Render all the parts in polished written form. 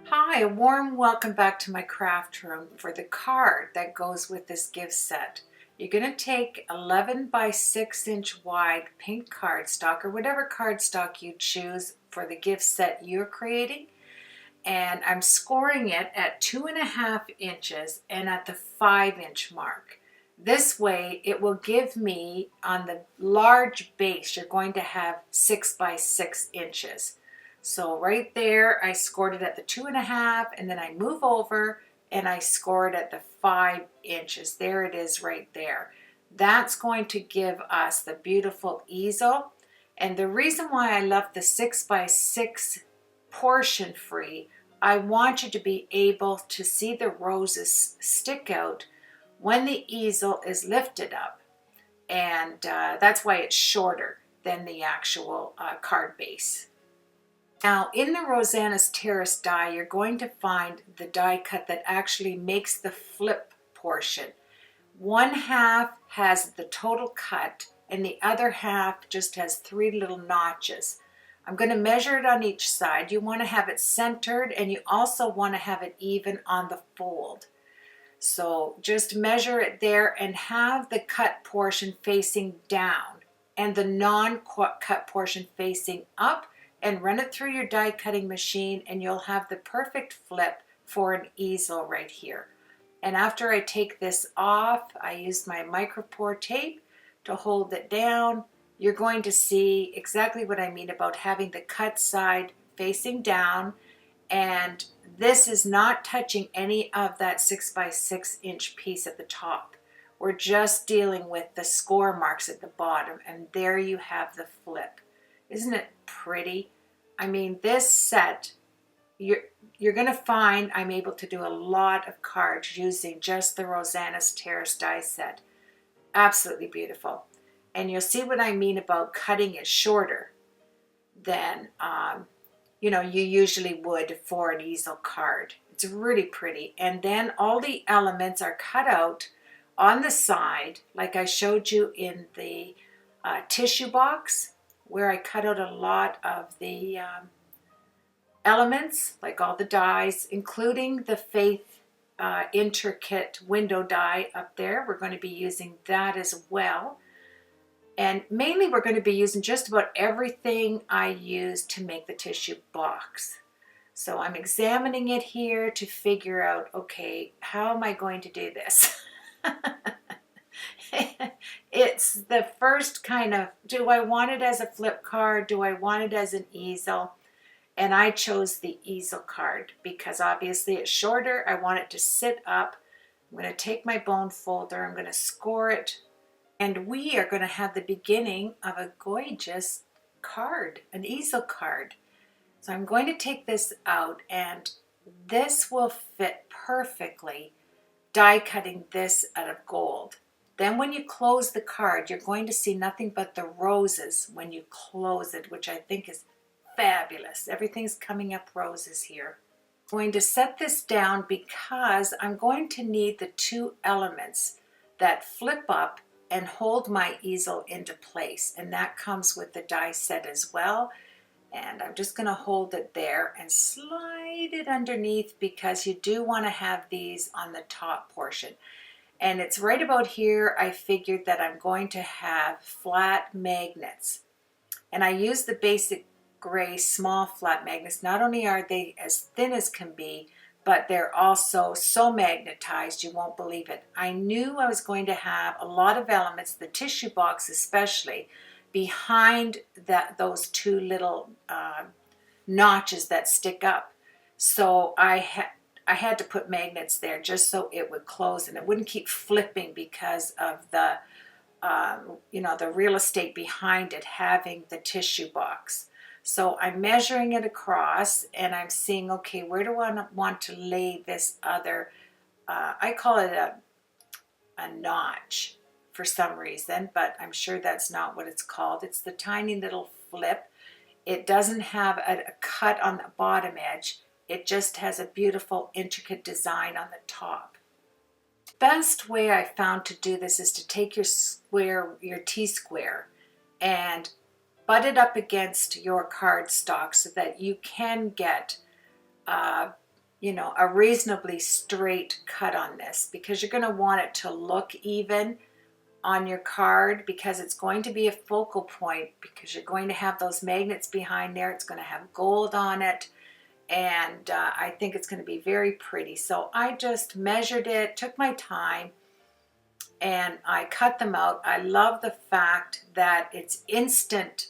Hi, a warm welcome back to my craft room for the card that goes with this gift set. You're going to take 11 by 6 inch wide pink cardstock or whatever cardstock you choose for the gift set you're creating. And I'm scoring it at 2.5 inches and at the 5 inch mark. This way it will give me on the large base, you're going to have 6 by 6 inches. So right there, I scored it at the 2.5, and then I move over and I score it at the 5 inches. There it is right there. That's going to give us the beautiful easel. And the reason why I left the 6 by 6 portion free, I want you to be able to see the roses stick out when the easel is lifted up. And that's why it's shorter than the actual card base. Now, in the Rosanna's Terrace die, you're going to find the die cut that actually makes the flip portion. One half has the total cut, and the other half just has 3 little notches. I'm going to measure it on each side. You want to have it centered, and you also want to have it even on the fold. So just measure it there and have the cut portion facing down and the non-cut portion facing up, and run it through your die cutting machine, and you'll have the perfect flip for an easel right here. And after I take this off, I use my micropore tape to hold it down. You're going to see exactly what I mean about having the cut side facing down, and this is not touching any of that 6 by 6 inch piece at the top. We're just dealing with the score marks at the bottom, and there you have the flip. Isn't it pretty? I mean, this set, you're going to find I'm able to do a lot of cards using just the Rosanna's Terrace die set. Absolutely beautiful. And you'll see what I mean about cutting it shorter than you usually would for an easel card. It's really pretty. And then all the elements are cut out on the side, like I showed you in the tissue box, where I cut out a lot of the elements, like all the dies, including the Faith intricate window die up there. We're going to be using that as well. And mainly we're going to be using just about everything I use to make the tissue box. So I'm examining it here to figure out, okay, how am I going to do this? It's the first kind of, do I want it as a flip card? Do I want it as an easel? And I chose the easel card because obviously it's shorter. I want it to sit up. I'm going to take my bone folder. I'm going to score it. And we are going to have the beginning of a gorgeous card, an easel card. So I'm going to take this out, and this will fit perfectly, die cutting this out of gold. Then when you close the card, you're going to see nothing but the roses when you close it, which I think is fabulous. Everything's coming up roses here. I'm going to set this down because I'm going to need the 2 elements that flip up and hold my easel into place, and that comes with the die set as well. And I'm just going to hold it there and slide it underneath because you do want to have these on the top portion. And it's right about here I figured that I'm going to have flat magnets. And I use the basic gray small flat magnets. Not only are they as thin as can be, but they're also so magnetized you won't believe it. I knew I was going to have a lot of elements, the tissue box especially, behind those 2 little notches that stick up. So I had to put magnets there just so it would close and it wouldn't keep flipping because of the the real estate behind it having the tissue box. So I'm measuring it across and I'm seeing, okay, where do I want to lay this other, I call it a notch for some reason, but I'm sure that's not what it's called. It's the tiny little flip. It doesn't have a cut on the bottom edge. It just has a beautiful intricate design on the top. Best way I found to do this is to take your T-square, and butt it up against your cardstock so that you can get you know, a reasonably straight cut on this, because you're going to want it to look even on your card, because it's going to be a focal point, because you're going to have those magnets behind there. It's going to have gold on it, and I think it's going to be very pretty. So I just measured it, took my time, and I cut them out. I love the fact that it's instant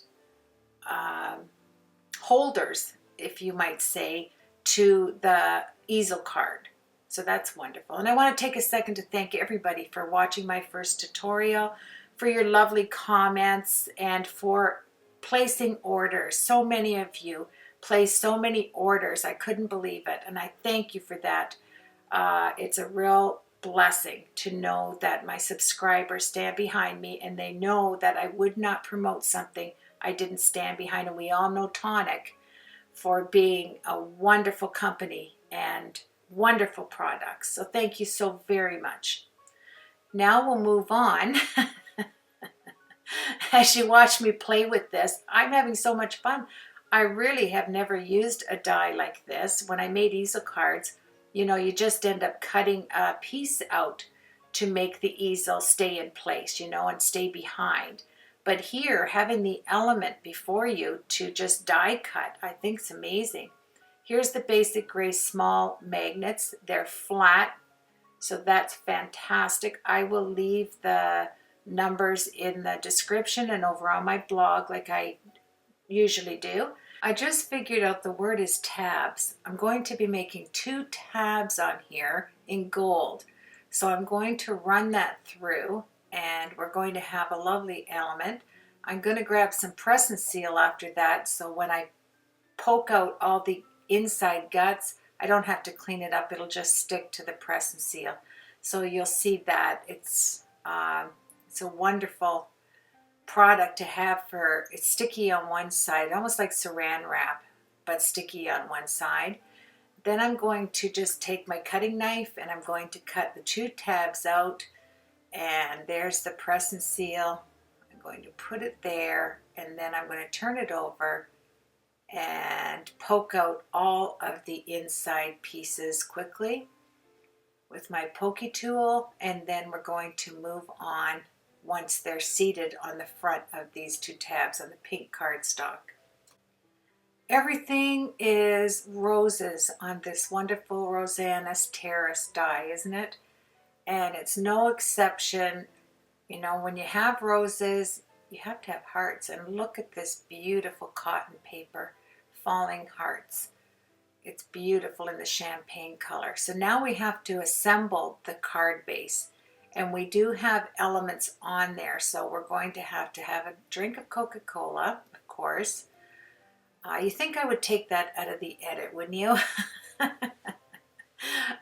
holders, if you might say, to the easel card. So that's wonderful. And I want to take a second to thank everybody for watching my first tutorial, for your lovely comments, and for placing orders. So many of you placed so many orders. I couldn't believe it, and I thank you for that. It's a real blessing to know that my subscribers stand behind me, and they know that I would not promote something I didn't stand behind. And we all know Tonic for being a wonderful company and wonderful products. So thank you so very much. Now we'll move on. As you watch me play with this, I'm having so much fun. I really have never used a die like this. When I made easel cards, you know, you just end up cutting a piece out to make the easel stay in place, you know, and stay behind. But here, having the element before you to just die cut, I think is amazing. Here's the basic gray small magnets. They're flat, so that's fantastic. I will leave the numbers in the description and over on my blog like I usually do. I just figured out the word is tabs. I'm going to be making 2 tabs on here in gold. So I'm going to run that through, and we're going to have a lovely element. I'm going to grab some press and seal after that, so when I poke out all the inside guts, I don't have to clean it up. It'll just stick to the press and seal. So you'll see that it's a wonderful product to have. For it's sticky on one side, almost like saran wrap, but sticky on one side. Then I'm going to just take my cutting knife, and I'm going to cut the 2 tabs out, and there's the press and seal. I'm going to put it there, and then I'm going to turn it over and poke out all of the inside pieces quickly with my pokey tool, and then we're going to move on once they're seated on the front of these 2 tabs on the pink cardstock. Everything is roses on this wonderful Rosanna's Terrace die, isn't it? And it's no exception. You know, when you have roses, you have to have hearts. And look at this beautiful cotton paper, falling hearts. It's beautiful in the champagne color. So now we have to assemble the card base. And we do have elements on there. So we're going to have a drink of Coca-Cola, of course. You think I would take that out of the edit, wouldn't you?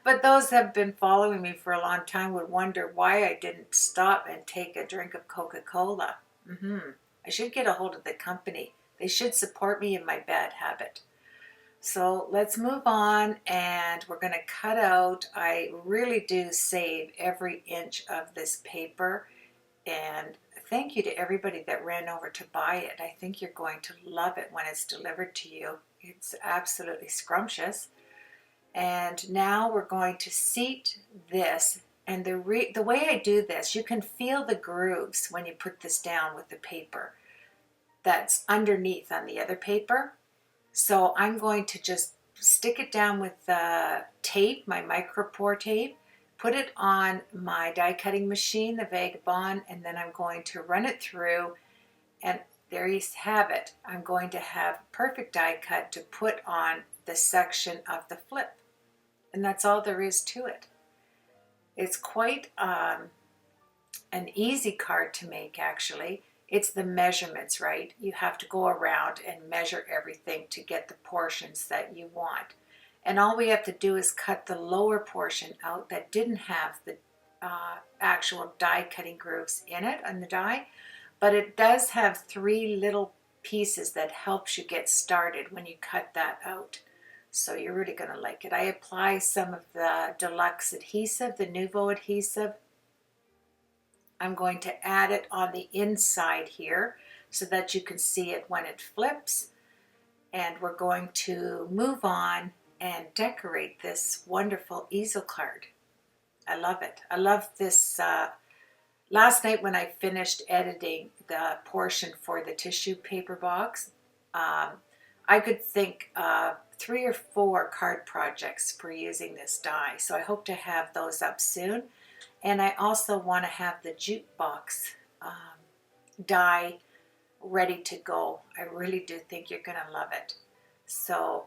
But those who have been following me for a long time would wonder why I didn't stop and take a drink of Coca-Cola. I should get a hold of the company. They should support me in my bad habit. So let's move on, and we're going to cut out. I really do save every inch of this paper, and thank you to everybody that ran over to buy it. I think you're going to love it when it's delivered to you. It's absolutely scrumptious. And now we're going to seat this. And the way I do this, you can feel the grooves when you put this down with the paper that's underneath on the other paper. So I'm going to just stick it down with the tape, my micropore tape, put it on my die cutting machine, the Vagabond, and then I'm going to run it through, and there you have it. I'm going to have perfect die cut to put on the section of the flip. And that's all there is to it. It's quite an easy card to make, actually. It's the measurements, right? You have to go around and measure everything to get the portions that you want. And all we have to do is cut the lower portion out that didn't have the actual die cutting grooves in it on the die. But it does have 3 little pieces that helps you get started when you cut that out. So you're really going to like it. I apply some of the Deluxe adhesive, the Nouveau adhesive. I'm going to add it on the inside here so that you can see it when it flips. And we're going to move on and decorate this wonderful easel card. I love it. I love this. Last night when I finished editing the portion for the tissue paper box, I could think 3 or 4 card projects for using this die. So I hope to have those up soon. And I also want to have the Juke Box die ready to go. I really do think you're going to love it. So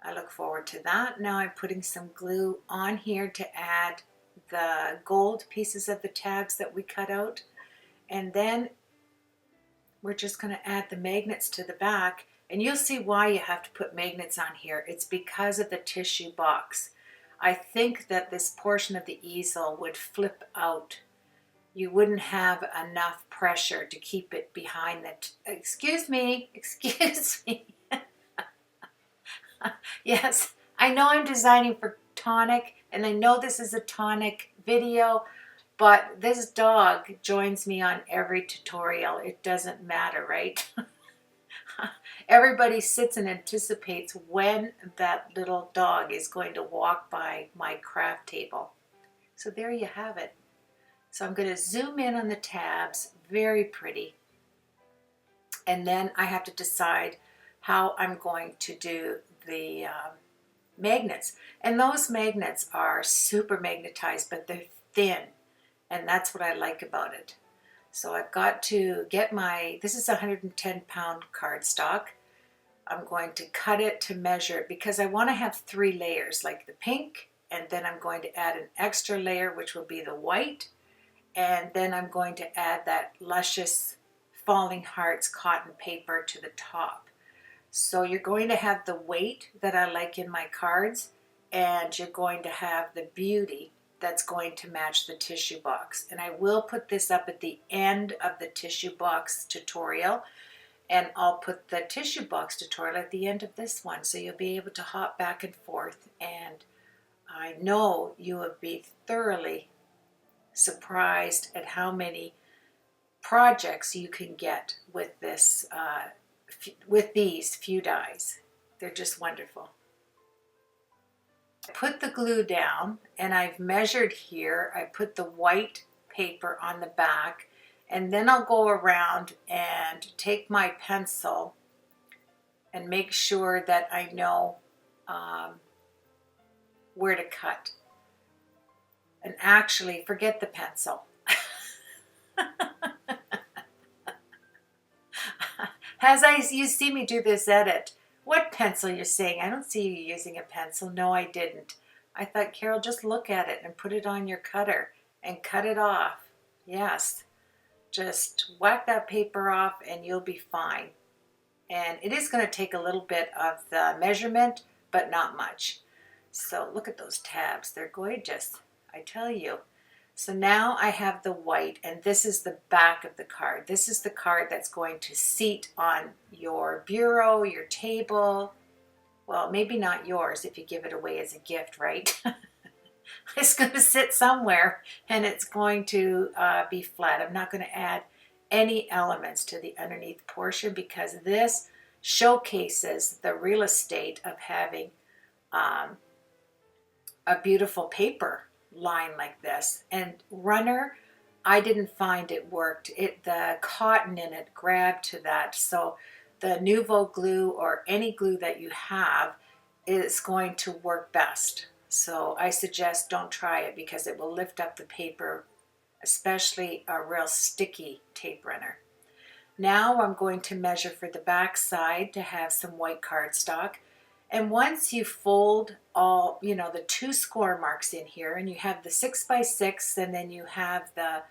I look forward to that. Now I'm putting some glue on here to add the gold pieces of the tabs that we cut out. And then we're just going to add the magnets to the back. And you'll see why you have to put magnets on here. It's because of the tissue box. I think that this portion of the easel would flip out. You wouldn't have enough pressure to keep it behind the... Excuse me. Yes, I know I'm designing for Tonic, and I know this is a Tonic video, but this dog joins me on every tutorial. It doesn't matter, right? Everybody sits and anticipates when that little dog is going to walk by my craft table. So there you have it. So I'm going to zoom in on the tabs, very pretty. And then I have to decide how I'm going to do the magnets. And those magnets are super magnetized, but they're thin. And that's what I like about it. So I've got to get my, this is 110-pound cardstock. I'm going to cut it to measure because I want to have 3 layers, like the pink, and then I'm going to add an extra layer, which will be the white, and then I'm going to add that luscious Falling Hearts cotton paper to the top. So you're going to have the weight that I like in my cards, and you're going to have the beauty that's going to match the tissue box. And I will put this up at the end of the tissue box tutorial, and I'll put the tissue box tutorial at the end of this one, so you'll be able to hop back and forth, and I know you will be thoroughly surprised at how many projects you can get with this with these few dies. They're just wonderful. I put the glue down and I've measured here. I put the white paper on the back, and then I'll go around and take my pencil and make sure that I know where to cut. And actually, forget the pencil. You see me do this edit. What pencil you're saying? I don't see you using a pencil. No, I didn't. I thought, Carol, just look at it and put it on your cutter and cut it off. Yes, just whack that paper off and you'll be fine. And it is going to take a little bit of the measurement, but not much. So look at those tabs. They're gorgeous, I tell you. So now I have the white, and this is the back of the card. This is the card that's going to seat on your bureau, your table. Well, maybe not yours if you give it away as a gift, right? It's going to sit somewhere, and it's going to be flat. I'm not going to add any elements to the underneath portion because this showcases the real estate of having a beautiful paper line like this. And runner, I didn't find it worked. The cotton in it grabbed to that. So the Nouveau glue or any glue that you have is going to work best. So I suggest don't try it because it will lift up the paper, especially a real sticky tape runner. Now I'm going to measure for the back side to have some white cardstock. And once you fold all, the 2 score marks in here, and you have the 6x6, and then you have the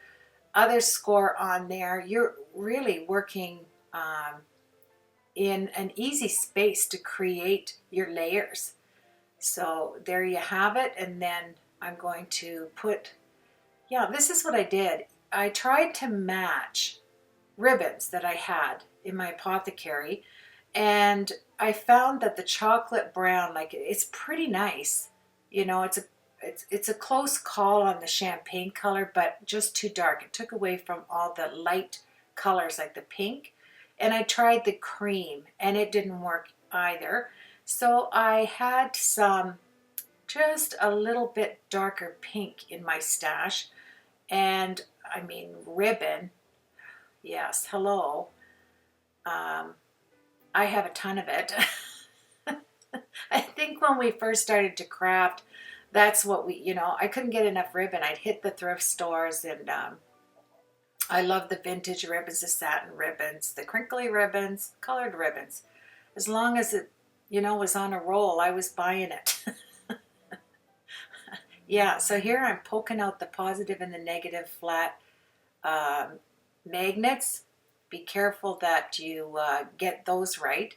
other score on there, you're really working in an easy space to create your layers. So there you have it. And then I'm going to put, this is what I did. I tried to match ribbons that I had in my apothecary, and I found that the chocolate brown, it's pretty nice. It's a close call on the champagne color, but just too dark. It took away from all the light colors like the pink. And I tried the cream, and it didn't work either. So I had some just a little bit darker pink in my stash, and I mean ribbon. Yes, hello. Um, I have a ton of it. I think when we first started to craft, that's what I couldn't get enough ribbon. I'd hit the thrift stores, and I love the vintage ribbons, the satin ribbons, the crinkly ribbons, colored ribbons. As long as it, was on a roll, I was buying it. Yeah, so here I'm poking out the positive and the negative flat um, magnets. Be careful that you get those right.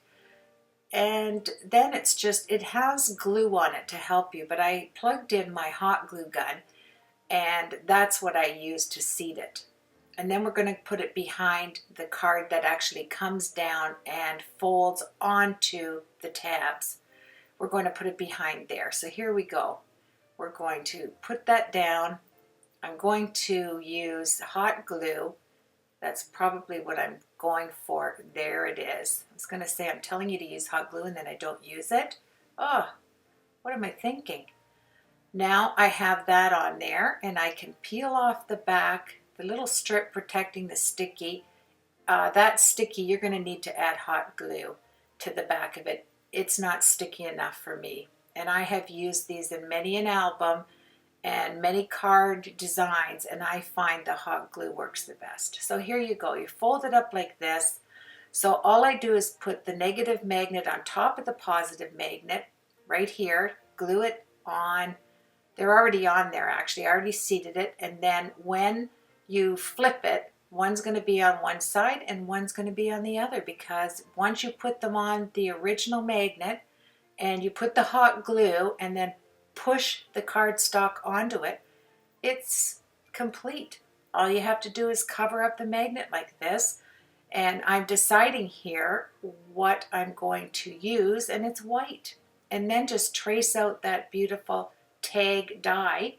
And then it has glue on it to help you, but I plugged in my hot glue gun, and that's what I use to seat it. And then we're going to put it behind the card that actually comes down and folds onto the tabs. We're going to put it behind there. So here we go. We're going to put that down. I'm going to use hot glue. That's probably what I'm going for. There it is. I was going to say I'm telling you to use hot glue and then I don't use it. Oh, what am I thinking? Now I have that on there, and I can peel off the back, the little strip protecting the sticky. That sticky, you're going to need to add hot glue to the back of it. It's not sticky enough for me. And I have used these in many an album and many card designs, and I find the hot glue works the best. So here you go. You fold it up like this. So all I do is put the negative magnet on top of the positive magnet right here, glue it on. They're already on there, actually. I already seated it. And then when you flip it, one's going to be on one side and one's going to be on the other, because once you put them on the original magnet and you put the hot glue and then push the cardstock onto it, it's complete. All you have to do is cover up the magnet like this. And I'm deciding here what I'm going to use, and it's white. And then just trace out that beautiful tag die,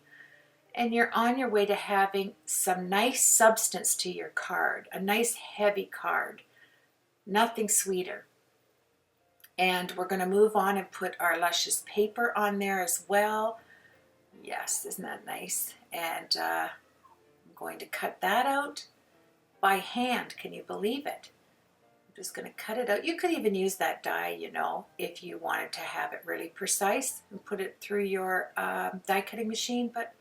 and you're on your way to having some nice substance to your card, a nice heavy card, nothing sweeter. And we're going to move on and put our luscious paper on there as well. Yes, isn't that nice? And I'm going to cut that out by hand. Can you believe it? I'm just going to cut it out. You could even use that die, if you wanted to have it really precise and put it through your die cutting machine. But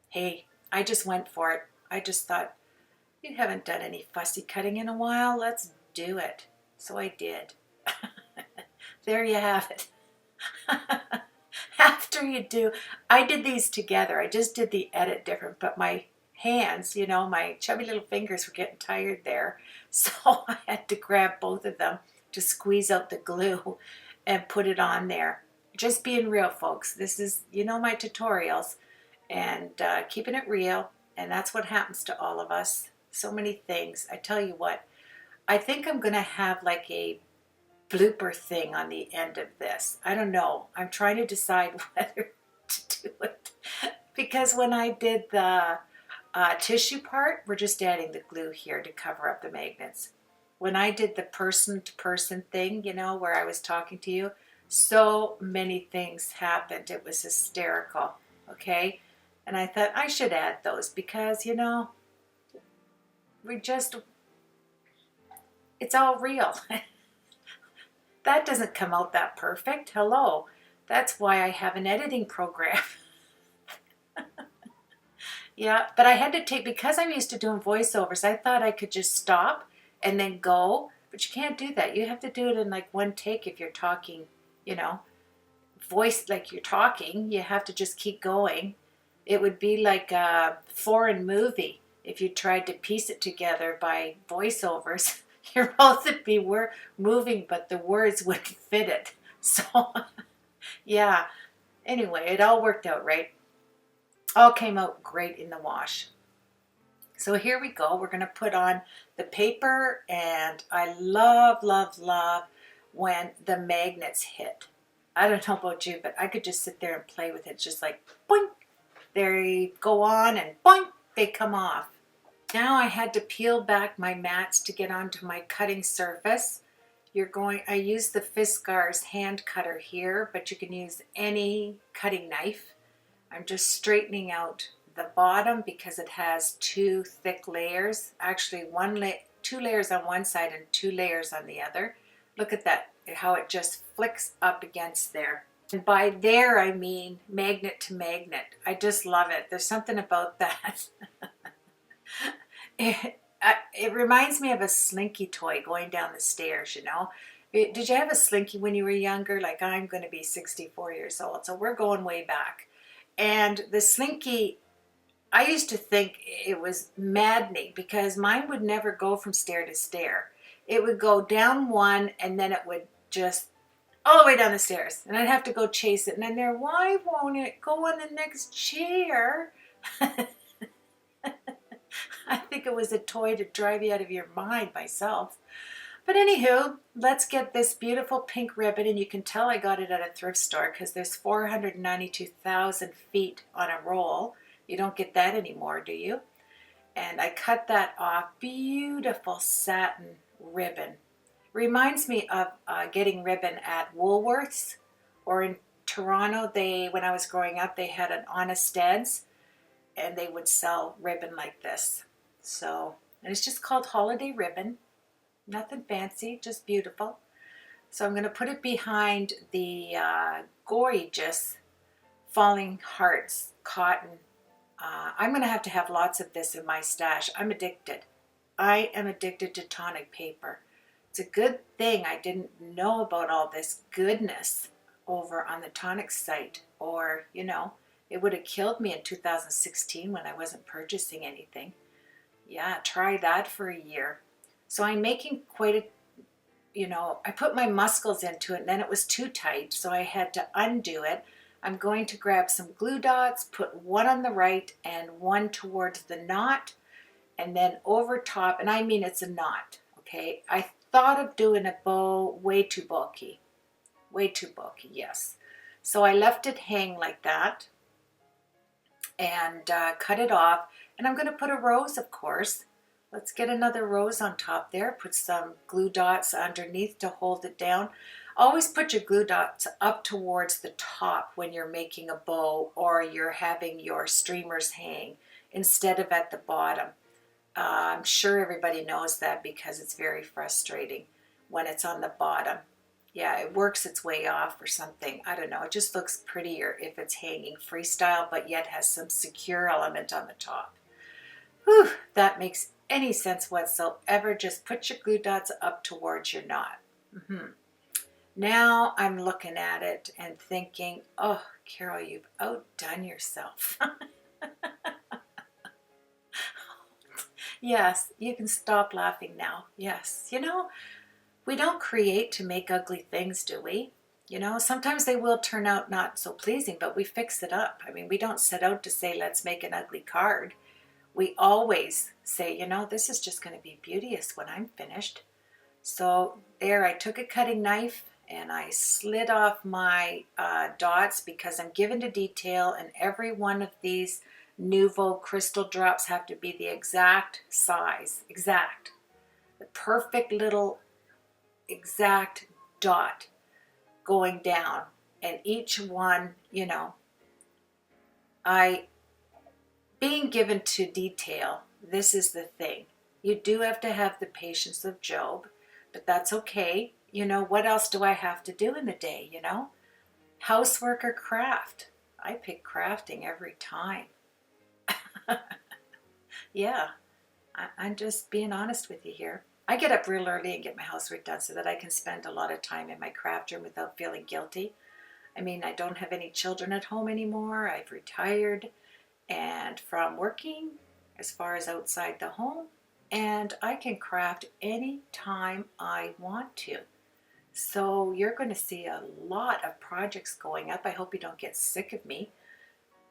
hey, I just went for it. I just thought, you haven't done any fussy cutting in a while. Let's do it. So I did. There you have it. After you do, I did these together. I just did the edit different, but my hands, my chubby little fingers were getting tired there. So I had to grab both of them to squeeze out the glue and put it on there. Just being real, folks. This is, my tutorials, and keeping it real. And that's what happens to all of us. So many things. I tell you what, I think I'm going to have like a blooper thing on the end of this. I don't know. I'm trying to decide whether to do it. Because when I did the tissue part, we're just adding the glue here to cover up the magnets. When I did the person-to-person thing, where I was talking to you, so many things happened. It was hysterical, okay? And I thought I should add those because, it's all real. That doesn't come out that perfect. Hello. That's why I have an editing program. Yeah, but I had to because I'm used to doing voiceovers, I thought I could just stop and then go. But you can't do that. You have to do it in like one take if you're talking, voice like you're talking. You have to just keep going. It would be like a foreign movie if you tried to piece it together by voiceovers. Your mouth would be moving, but the words wouldn't fit it. So, yeah. Anyway, it all worked out, right? All came out great in the wash. So here we go. We're going to put on the paper, and I love, love, love when the magnets hit. I don't know about you, but I could just sit there and play with it. Just like, boink, they go on, and boink, they come off. Now I had to peel back my mats to get onto my cutting surface. I use the Fiskars hand cutter here, but you can use any cutting knife. I'm just straightening out the bottom because it has two thick layers. Actually, two layers on one side and two layers on the other. Look at that, how it just flicks up against there. And by there, I mean magnet to magnet. I just love it. There's something about that. It reminds me of a slinky toy going down the stairs, you know. Did you have a slinky when you were younger? Like, I'm going to be 64 years old, so we're going way back. And the slinky, I used to think it was maddening because mine would never go from stair to stair. It would go down one and then it would just all the way down the stairs. And I'd have to go chase it. And then there, why won't it go in the next chair? I think it was a toy to drive you out of your mind myself. But anywho, let's get this beautiful pink ribbon, and you can tell I got it at a thrift store because there's 492,000 feet on a roll. You don't get that anymore, do you? And I cut that off. Beautiful satin ribbon. Reminds me of getting ribbon at Woolworths, or in Toronto, when I was growing up, they had an Honest Ed's, and they would sell ribbon like this. So, and it's just called holiday ribbon. Nothing fancy, just beautiful. So I'm going to put it behind the gorgeous Falling Hearts cotton. I'm going to have lots of this in my stash. I'm addicted. I am addicted to Tonic paper. It's a good thing I didn't know about all this goodness over on the Tonic site, or, you know, it would have killed me in 2016 when I wasn't purchasing anything. Yeah, try that for a year. So I'm making quite a, you know, I put my muscles into it and then it was too tight, so I had to undo it. I'm going to grab some glue dots, put one on the right and one towards the knot, and then over top, and I mean it's a knot, okay? I thought of doing a bow, way too bulky, yes. So I left it hang like that and cut it off. And I'm going to put a rose, of course. Let's get another rose on top there. Put some glue dots underneath to hold it down. Always put your glue dots up towards the top when you're making a bow or you're having your streamers hang instead of at the bottom. I'm sure everybody knows that because it's very frustrating when it's on the bottom. Yeah, it works its way off or something. I don't know. It just looks prettier if it's hanging freestyle, but yet has some secure element on the top. Whew, that makes any sense whatsoever. Just put your glue dots up towards your knot. Now I'm looking at it and thinking, oh, Carol, you've outdone yourself. Yes, you can stop laughing now. Yes, you know, we don't create to make ugly things, do we? You know, sometimes they will turn out not so pleasing, but we fix it up. I mean, we don't set out to say, let's make an ugly card. We always say, you know, this is just going to be beauteous when I'm finished. So there, I took a cutting knife and I slid off my dots because I'm given to detail, and every one of these Nouveau crystal drops have to be the exact size, the perfect little exact dot going down. And each one, you know, being given to detail, this is the thing. You do have to have the patience of Job, but that's okay. You know, what else do I have to do in the day, you know? Housework or craft? I pick crafting every time. Yeah, I'm just being honest with you here. I get up real early and get my housework done so that I can spend a lot of time in my craft room without feeling guilty. I mean, I don't have any children at home anymore. I've retired and from working as far as outside the home, and I can craft any time I want to. So you're going to see a lot of projects going up. I hope you don't get sick of me,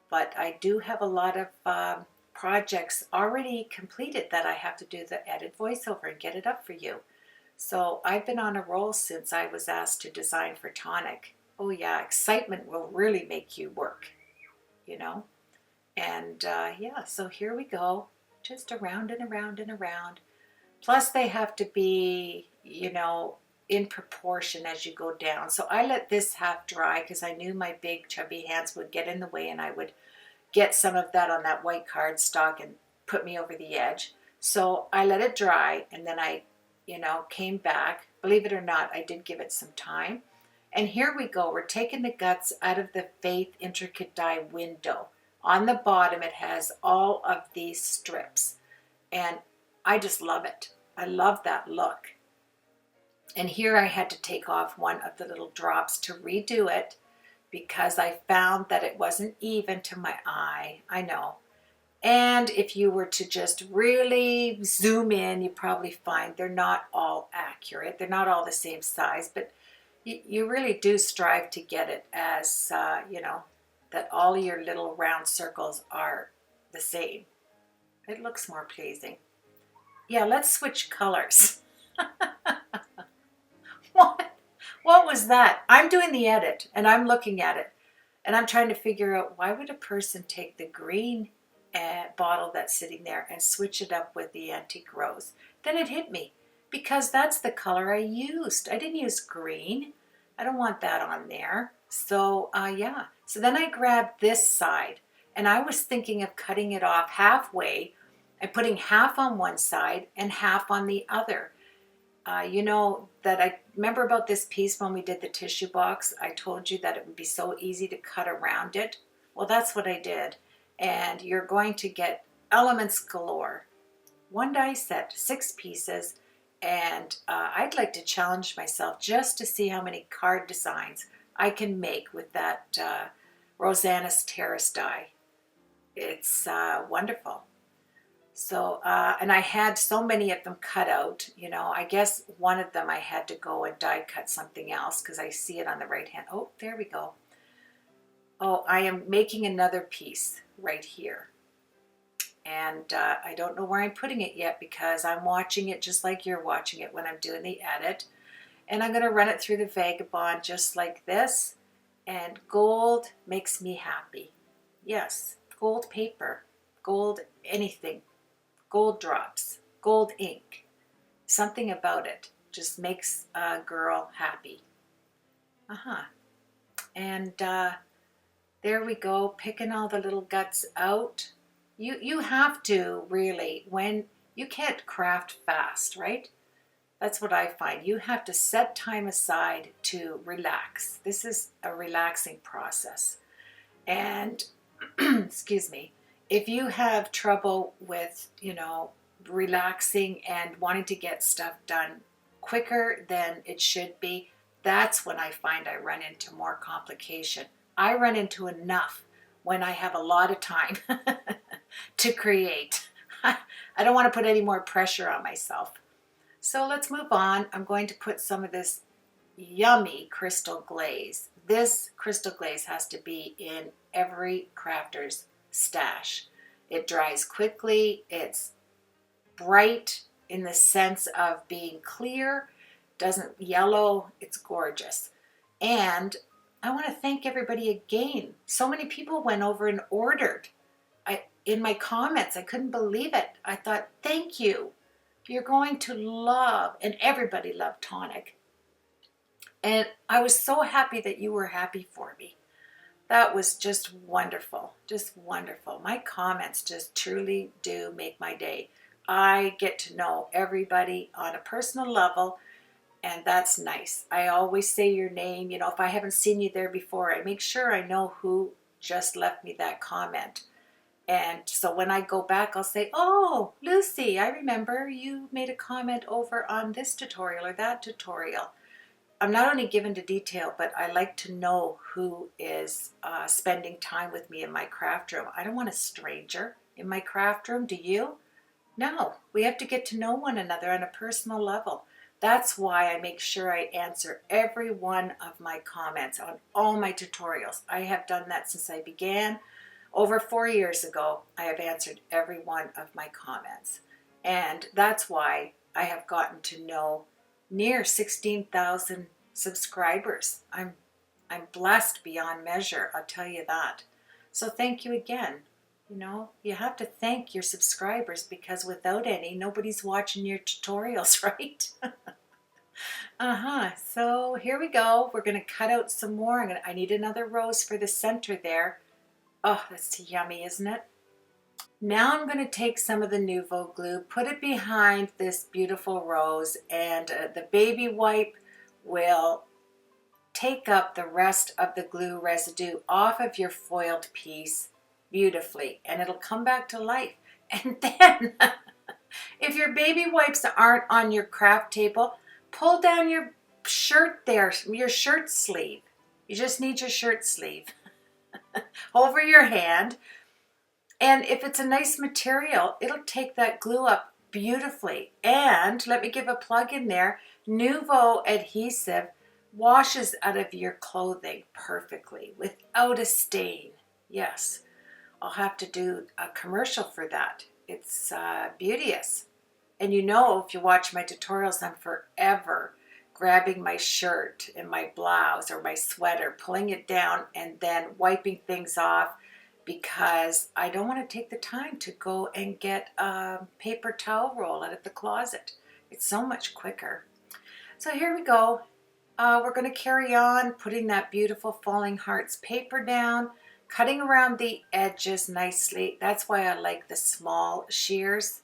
but I do have a lot of projects already completed that I have to do the edit voiceover and get it up for you. So I've been on a roll since I was asked to design for Tonic. Oh yeah, excitement will really make you work, you know. And yeah, so here we go, just around and around and around. Plus they have to be, you know, in proportion as you go down. So I let this half dry because I knew my big chubby hands would get in the way and I would get some of that on that white cardstock and put me over the edge. So I let it dry, and then I, came back. Believe it or not, I did give it some time. And here we go. We're taking the guts out of the Faith Intricate Die window. On the bottom, it has all of these strips. And I just love it. I love that look. And here I had to take off one of the little drops to redo it because I found that it wasn't even to my eye. I know. And if you were to just really zoom in, you probably find they're not all accurate. They're not all the same size, but you really do strive to get it as, that all your little round circles are the same. It looks more pleasing. Yeah, let's switch colors. What was that? I'm doing the edit and I'm looking at it and I'm trying to figure out, why would a person take the green bottle that's sitting there and switch it up with the antique rose? Then it hit me, because that's the color I used. I didn't use green. I don't want that on there. So yeah. So then I grabbed this side and I was thinking of cutting it off halfway and putting half on one side and half on the other. That I remember about this piece when we did the tissue box, I told you that it would be so easy to cut around it. Well, that's what I did. And you're going to get elements galore. One die set, 6 pieces. And I'd like to challenge myself just to see how many card designs I can make with that Rosanna's Terrace die. It's wonderful. So, and I had so many of them cut out, I guess one of them I had to go and die cut something else because I see it on the right hand. Oh, there we go. Oh, I am making another piece right here. And I don't know where I'm putting it yet because I'm watching it just like you're watching it when I'm doing the edit. And I'm going to run it through the Vagabond just like this. And gold makes me happy. Yes, gold paper, gold anything. Gold drops, gold ink, something about it just makes a girl happy. And there we go, picking all the little guts out. You have to really, when you can't craft fast, right? That's what I find. You have to set time aside to relax. This is a relaxing process. And excuse me. If you have trouble with, relaxing and wanting to get stuff done quicker than it should be, that's when I find I run into more complication. I run into enough when I have a lot of time to create. I don't want to put any more pressure on myself. So let's move on. I'm going to put some of this yummy crystal glaze. This crystal glaze has to be in every crafter's stash. It dries quickly. It's bright in the sense of being clear, doesn't yellow. It's gorgeous. And I want to thank everybody again. So many people went over and ordered. In my comments, I couldn't believe it. I thought, thank you. You're going to love, and everybody loved Tonic. And I was so happy that you were happy for me. That was just wonderful, just wonderful. My comments just truly do make my day. I get to know everybody on a personal level, and that's nice. I always say your name. If I haven't seen you there before, I make sure I know who just left me that comment. And so when I go back, I'll say, oh, Lucy, I remember you made a comment over on this tutorial or that tutorial. I'm not only given to detail, but I like to know who is spending time with me in my craft room. I don't want a stranger in my craft room. Do you? No, we have to get to know one another on a personal level. That's why I make sure I answer every one of my comments on all my tutorials. I have done that since I began. Over 4 years ago, I have answered every one of my comments. And that's why I have gotten to know near 16,000 subscribers. I'm blessed beyond measure, I'll tell you that. So thank you again. You have to thank your subscribers because without any, nobody's watching your tutorials, right? So here we go. We're going to cut out some more. I need another rose for the center there. Oh, that's yummy, isn't it? Now I'm going to take some of the Nuvo glue, put it behind this beautiful rose, and the baby wipe will take up the rest of the glue residue off of your foiled piece beautifully, and it'll come back to life. And then if your baby wipes aren't on your craft table, pull down your shirt there, your shirt sleeve. You just need your shirt sleeve over your hand. And if it's a nice material, it'll take that glue up beautifully. And let me give a plug in there. Nuvo adhesive washes out of your clothing perfectly without a stain. Yes, I'll have to do a commercial for that. It's beauteous. And you know, if you watch my tutorials, I'm forever grabbing my shirt and my blouse or my sweater, pulling it down and then wiping things off, because I don't want to take the time to go and get a paper towel roll out of the closet. It's so much quicker. So here we go. We're going to carry on putting that beautiful Falling Hearts paper down, cutting around the edges nicely. That's why I like the small shears.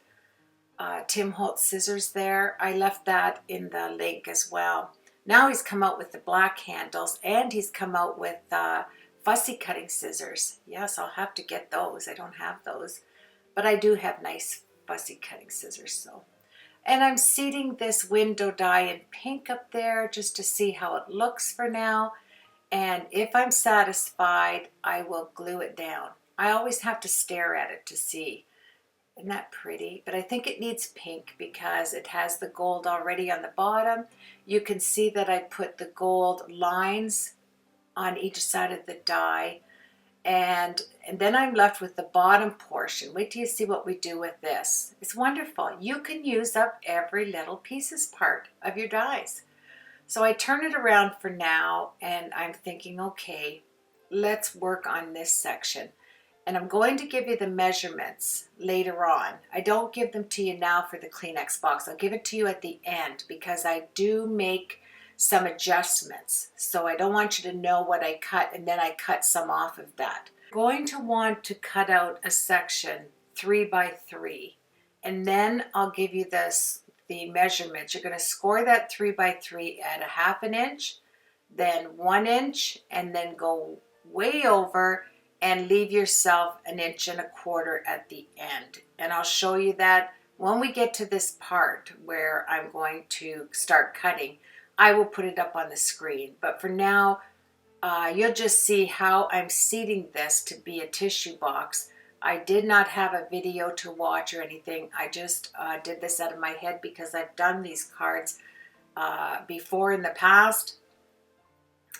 Tim Holtz scissors there. I left that in the link as well. Now he's come out with the black handles, and he's come out with fussy cutting scissors. Yes, I'll have to get those. I don't have those, but I do have nice fussy cutting scissors. So, and I'm seating this window die in pink up there just to see how it looks for now. And if I'm satisfied, I will glue it down. I always have to stare at it to see. Isn't that pretty? But I think it needs pink because it has the gold already on the bottom. You can see that I put the gold lines on each side of the die. And then I'm left with the bottom portion. Wait till you see what we do with this. It's wonderful. You can use up every little pieces part of your dies. So I turn it around for now, and I'm thinking, okay, let's work on this section. And I'm going to give you the measurements later on. I don't give them to you now for the Kleenex box. I'll give it to you at the end because I do make some adjustments. So I don't want you to know what I cut and then I cut some off of that. You're going to want to cut out a section 3 by 3, and then I'll give you the measurements. You're going to score that 3 by 3 at a 1/2 inch, then 1 inch, and then go way over and leave yourself 1 1/4 inch at the end. And I'll show you that when we get to this part where I'm going to start cutting. I will put it up on the screen, but for now, you'll just see how I'm seating this to be a tissue box. I did not have a video to watch or anything. I just did this out of my head because I've done these cards before in the past,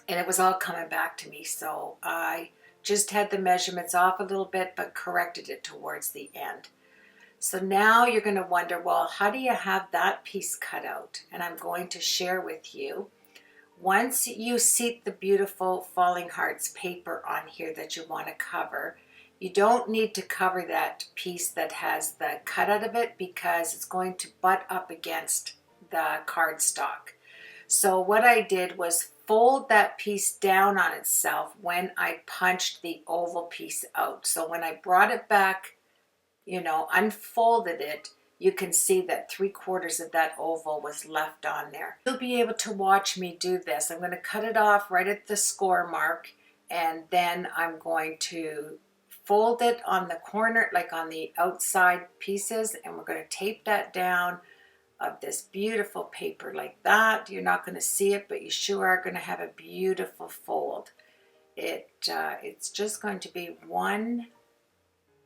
and it was all coming back to me. So I just had the measurements off a little bit, but corrected it towards the end. So now you're going to wonder, well, how do you have that piece cut out? And I'm going to share with you. Once you seat the beautiful Falling Hearts paper on here that you want to cover, you don't need to cover that piece that has the cut out of it because it's going to butt up against the cardstock. So what I did was fold that piece down on itself when I punched the oval piece out. So when I brought it back, unfolded it, you can see that 3/4 of that oval was left on there. You'll be able to watch me do this. I'm going to cut it off right at the score mark, and then I'm going to fold it on the corner, like on the outside pieces, and we're going to tape that down of this beautiful paper like that. You're not going to see it, but you sure are going to have a beautiful fold. It's just going to be one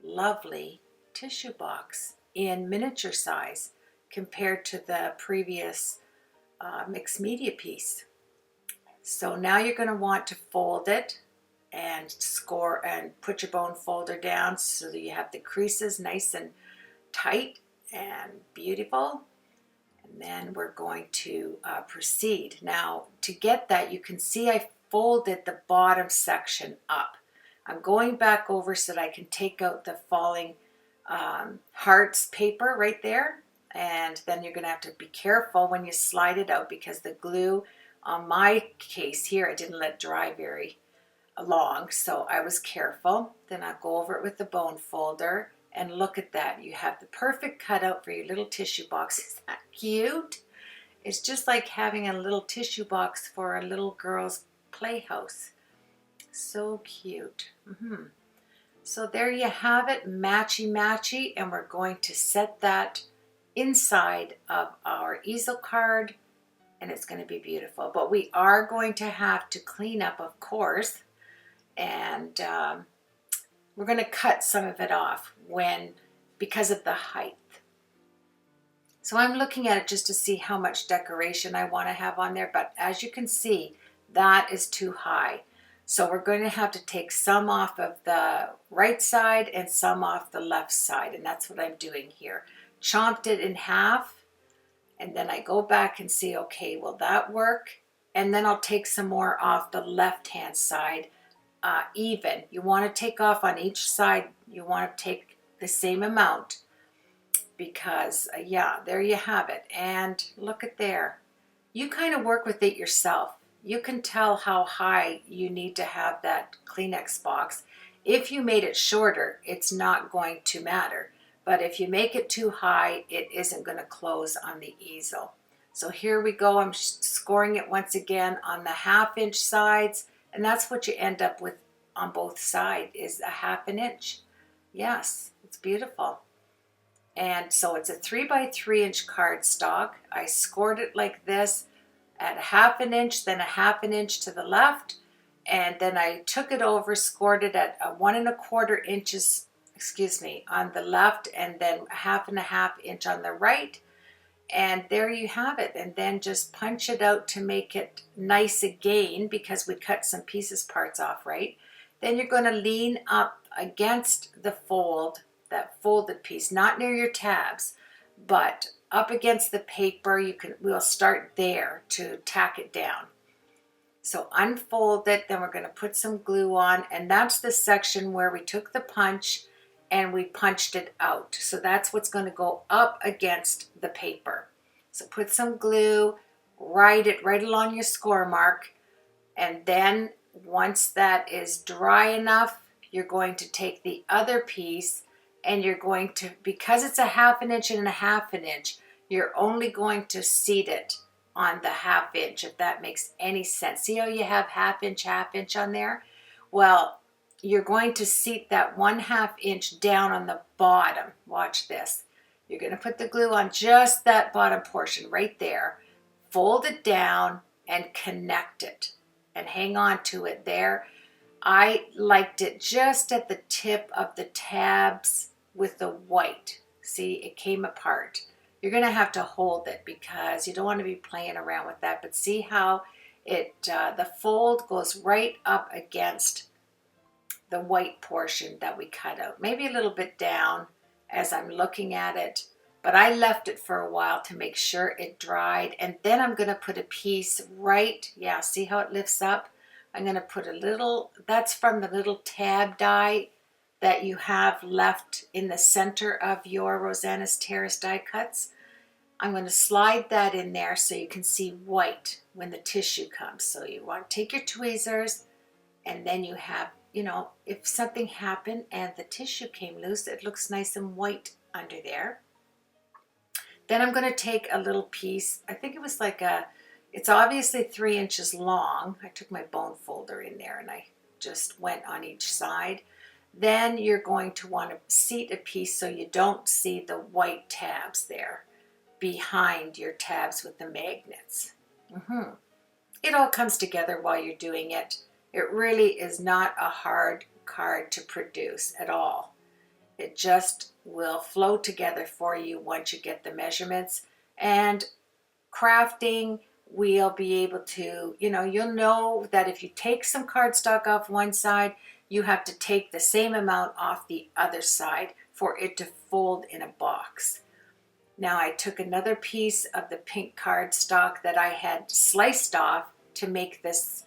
lovely tissue box in miniature size compared to the previous mixed media piece. So now you're going to want to fold it and score and put your bone folder down so that you have the creases nice and tight and beautiful. And then we're going to proceed. Now to get that, you can see I folded the bottom section up. I'm going back over so that I can take out the Falling Hearts paper right there. And then you're going to have to be careful when you slide it out, because the glue on my case here, I didn't let it dry very long, so I was careful. Then I'll go over it with the bone folder, and look at that. You have the perfect cutout for your little tissue box. Is that cute? It's just like having a little tissue box for a little girl's playhouse. So cute. So there you have it, matchy matchy, and we're going to set that inside of our easel card, and it's going to be beautiful. But we are going to have to clean up, of course, and we're going to cut some of it off because of the height. So I'm looking at it just to see how much decoration I want to have on there, but as you can see, that is too high. So we're going to have to take some off of the right side and some off the left side, and that's what I'm doing here. Chomped it in half, and then I go back and see, okay, will that work? And then I'll take some more off the left-hand side, even. You want to take off on each side, you want to take the same amount, because yeah, there you have it. And look at there. You kind of work with it yourself. You can tell how high you need to have that Kleenex box. If you made it shorter, it's not going to matter. But if you make it too high, it isn't going to close on the easel. So here we go. I'm scoring it once again on the 1/2 inch sides. And that's what you end up with on both sides, is a 1/2 inch. Yes, it's beautiful. And so it's a 3 by 3 inch cardstock. I scored it like this at 1/2 inch, then a 1/2 inch to the left. And then I took it over, scored it at 1 1/4 inches, on the left, and then 1/2 1/2 inch on the right. And there you have it. And then just punch it out to make it nice again, because we cut some parts off, right? Then you're going to lean up against the fold, that folded piece, not near your tabs, but up against the paper. We'll start there to tack it down. So unfold it, then we're going to put some glue on, and that's the section where we took the punch and we punched it out. So that's what's going to go up against the paper. So put some glue, write it right along your score mark, and then once that is dry enough, you're going to take the other piece, and you're going to, because it's a 1/2 inch and a 1/2 inch, you're only going to seat it on the 1/2 inch, if that makes any sense. See how you have 1/2 inch on there? Well, you're going to seat that 1/2 inch down on the bottom. Watch this. You're going to put the glue on just that bottom portion right there. Fold it down and connect it and hang on to it there. I liked it just at the tip of the tabs with the white. See, it came apart. You're going to have to hold it because you don't want to be playing around with that. But see how the fold goes right up against the white portion that we cut out. Maybe a little bit down as I'm looking at it. But I left it for a while to make sure it dried. And then I'm going to put a piece right, yeah, see how it lifts up? I'm going to put a little, that's from the little tab die that you have left in the center of your Rosanna's Terrace die cuts. I'm going to slide that in there so you can see white when the tissue comes. So you want to take your tweezers, and then you have, you know, if something happened and the tissue came loose, it looks nice and white under there. Then I'm going to take a little piece, I think it was like it's obviously 3 inches long. I took my bone folder in there and I just went on each side. Then you're going to want to seat a piece so you don't see the white tabs there behind your tabs with the magnets. It all comes together while you're doing it. It really is not a hard card to produce at all. It just will flow together for you once you get the measurements. And crafting, we'll be able to, you'll know that if you take some cardstock off one side, you have to take the same amount off the other side for it to fold in a box. Now I took another piece of the pink cardstock that I had sliced off to make this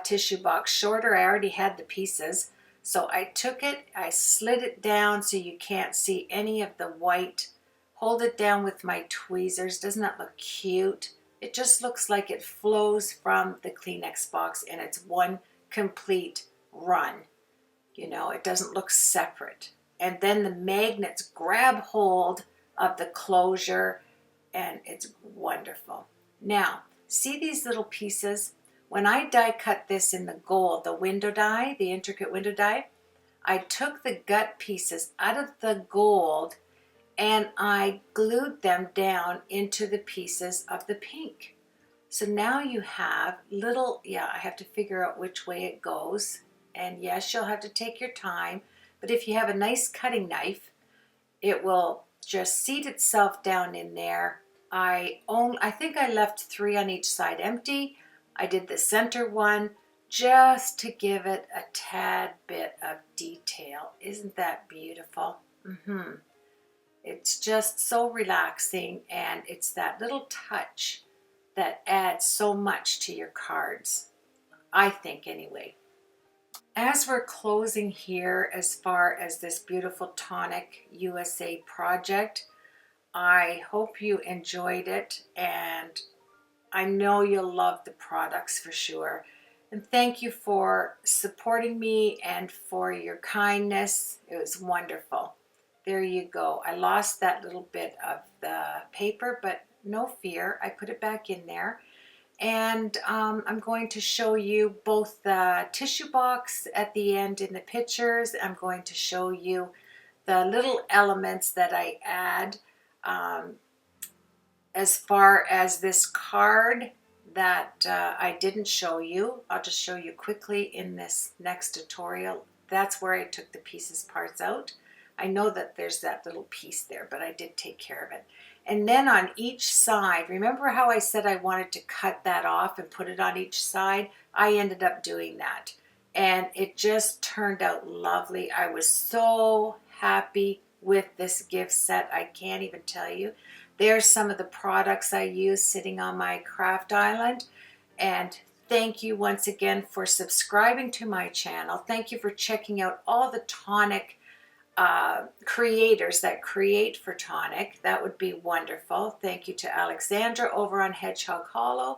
tissue box shorter. I already had the pieces. So I took it, I slid it down so you can't see any of the white hold it down with my tweezers. Doesn't that look cute? It just looks like it flows from the Kleenex box and it's one complete run. You know, it doesn't look separate. And then the magnets grab hold of the closure and it's wonderful. Now, see these little pieces? When I die cut this in the gold, the window die, the intricate window die, I took the gut pieces out of the gold and I glued them down into the pieces of the pink. So now you have little, yeah, I have to figure out which way it goes. And yes, you'll have to take your time, but if you have a nice cutting knife, it will just seat itself down in there. I think I left 3 on each side empty. I did the center one just to give it a tad bit of detail. Isn't that beautiful? It's just so relaxing, and it's that little touch that adds so much to your cards, I think anyway. As we're closing here, as far as this beautiful Tonic USA project, I hope you enjoyed it, and I know you'll love the products for sure. And thank you for supporting me and for your kindness. It was wonderful. There you go. I lost that little bit of the paper, but no fear. I put it back in there. And I'm going to show you both the tissue box at the end in the pictures. I'm going to show you the little elements that I add as far as this card that I didn't show you. I'll just show you quickly in this next tutorial. That's where I took the pieces parts out. I know that there's that little piece there, but I did take care of it. And then on each side, remember how I said I wanted to cut that off and put it on each side? I ended up doing that. And it just turned out lovely. I was so happy with this gift set. I can't even tell you. There's some of the products I use sitting on my craft island. And thank you once again for subscribing to my channel. Thank you for checking out all the Tonic creators that create for Tonic. That would be wonderful. Thank you to Alexandra over on Hedgehog Hollow,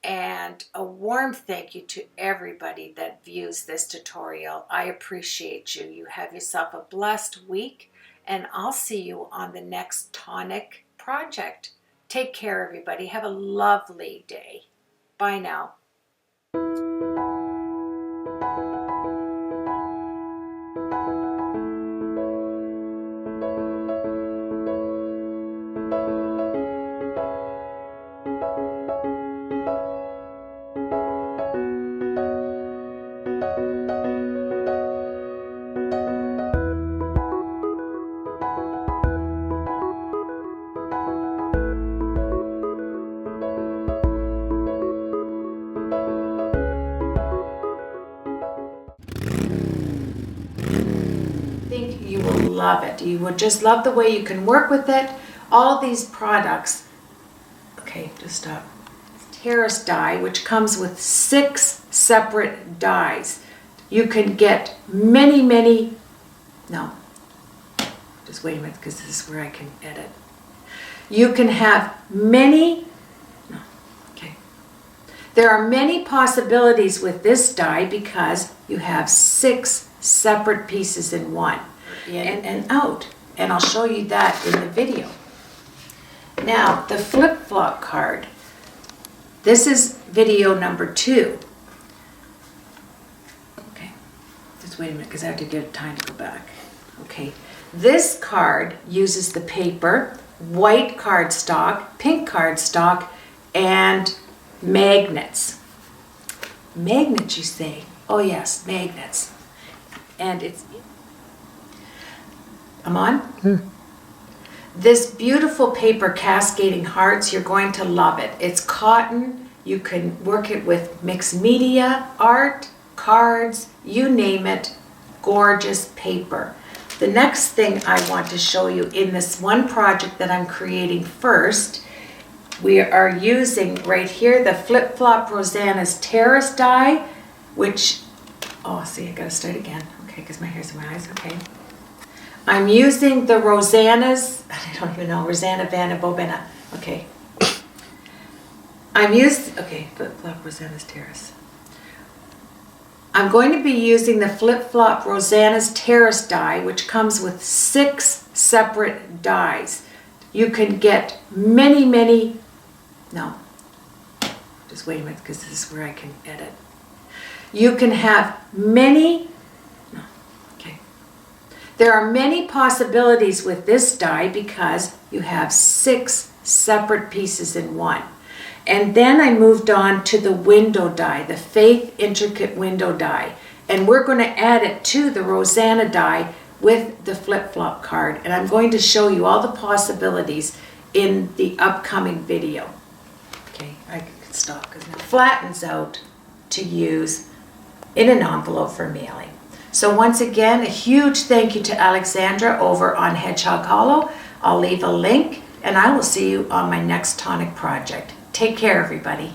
and a warm thank you to everybody that views this tutorial. I appreciate you. You have yourself a blessed week, and I'll see you on the next Tonic project. Take care, everybody. Have a lovely day. Bye now. You will love it. You will just love the way you can work with it. All these products, okay, just stop. Terrace die, which comes with 6 separate dies. You can get many, no, just wait a minute, because this is where I can edit. You can have many, no, okay. There are many possibilities with this die because you have 6 separate pieces in one. In and out, and I'll show you that in the video. Now, the flip-flop card. This is video number 2. Okay, just wait a minute because I have to get time to go back. Okay, this card uses the paper, white cardstock, pink cardstock, and magnets. Magnets, you say? Oh yes, magnets. And it's I'm on? This beautiful paper, Cascading Hearts, you're going to love it. It's cotton. You can work it with mixed media, art, cards, you name it. Gorgeous paper. The next thing I want to show you in this one project that I'm creating first, we are using right here the Flip Flop Rosanna's Terrace die, which, oh, see, I gotta start again. Okay, because my hair's in my eyes, okay. I'm using the Rosanna's, I don't even know, Rosanna Vanna Bobina. Okay. Flip-flop Rosanna's Terrace. I'm going to be using the flip-flop Rosanna's Terrace die, which comes with 6 separate dies. You can get just wait a minute, because this is where I can edit. You can have there are many possibilities with this die because you have 6 separate pieces in one. And then I moved on to the window die, the Faith Intricate Window die. And we're going to add it to the Rosanna die with the flip-flop card. And I'm going to show you all the possibilities in the upcoming video. Okay, I can stop because now it flattens out to use in an envelope for mailing. So once again, a huge thank you to Alexandra over on Hedgehog Hollow. I'll leave a link and I will see you on my next Tonic project. Take care, everybody.